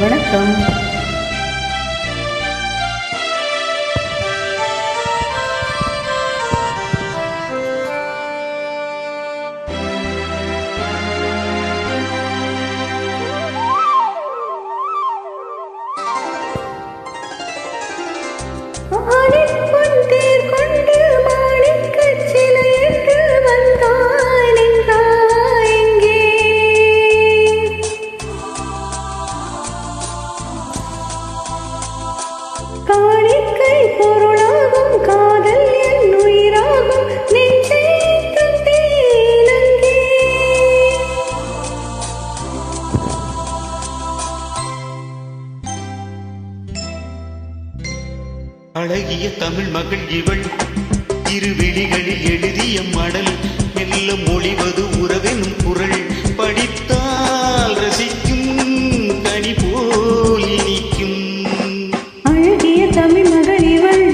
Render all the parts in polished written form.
வணக்கம். அழகிய தமிழ் மகள் இவள் இருவிழிகளில் எழுதிய மடல் மெல்ல மொழிவது உறவெனும் குரல் படித்தால் ரசிக்கும் கனி போல் இனிக்கும். அழகிய தமிழ் மகள் இவள்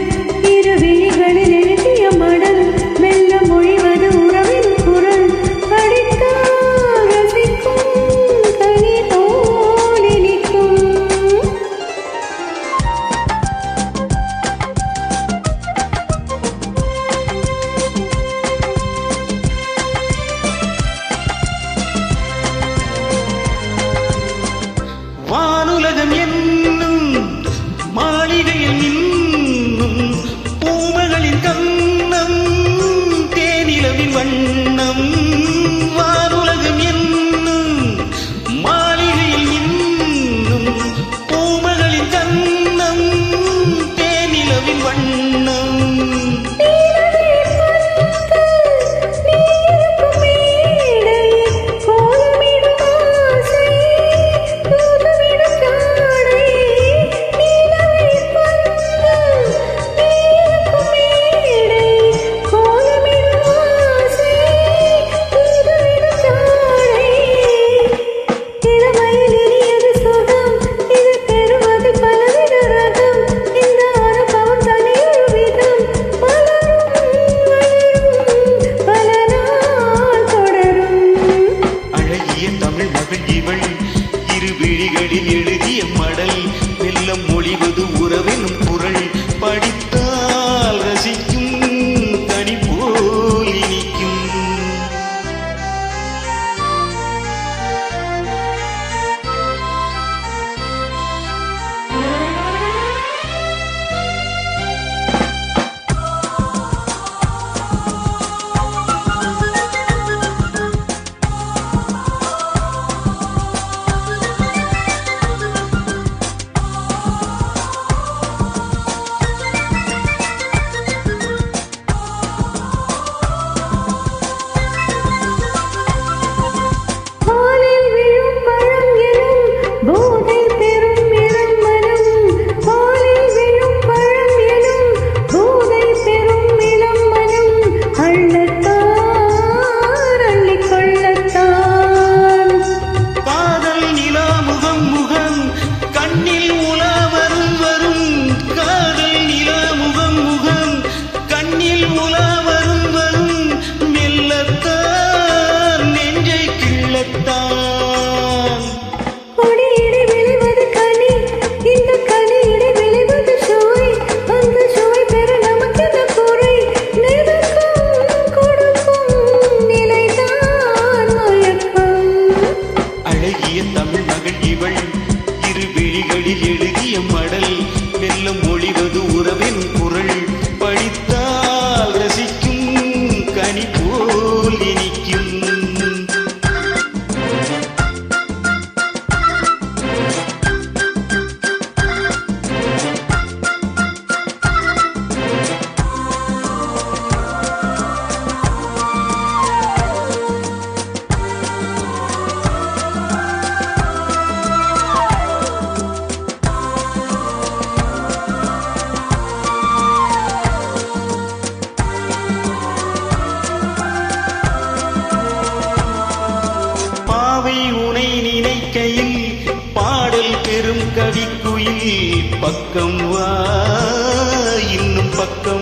இருவிழிகளில் எழுதிய மடல் மெல்ல மொழிவது உறவெனும் குரல் படித்தால் ரசிக்கும் கனி போல் இனிக்கும். வானுலகம் என்னும் மாளிகையில் நின்னும் பூமகளின் கண்ணம் தேனிலவின் வண்ணம். வானுலகம் என்னும் மாளிகையில் நின்னும் பூமகளின் கண்ணம் தேனிலவின் வண்ணம். இருவிழிகளில் எழுதிய மடல் வெள்ளம் மொழிவது உறவெனும் குரல் படித்தால் ரசிக்கும் கனி போல் இனிக்கும். தமிழ் மகள் இவள் இருவிழிகளில் எழுதிய மடல் மெல்ல மொழிவது உறவின் குரல் படித்தால் ரசிக்கும் கனி போல் இனிக்கும். உனை நினைக்கையில் பாடல் பெரும் கவிக்குயில் பக்கம் வா இன்னும் பக்கம்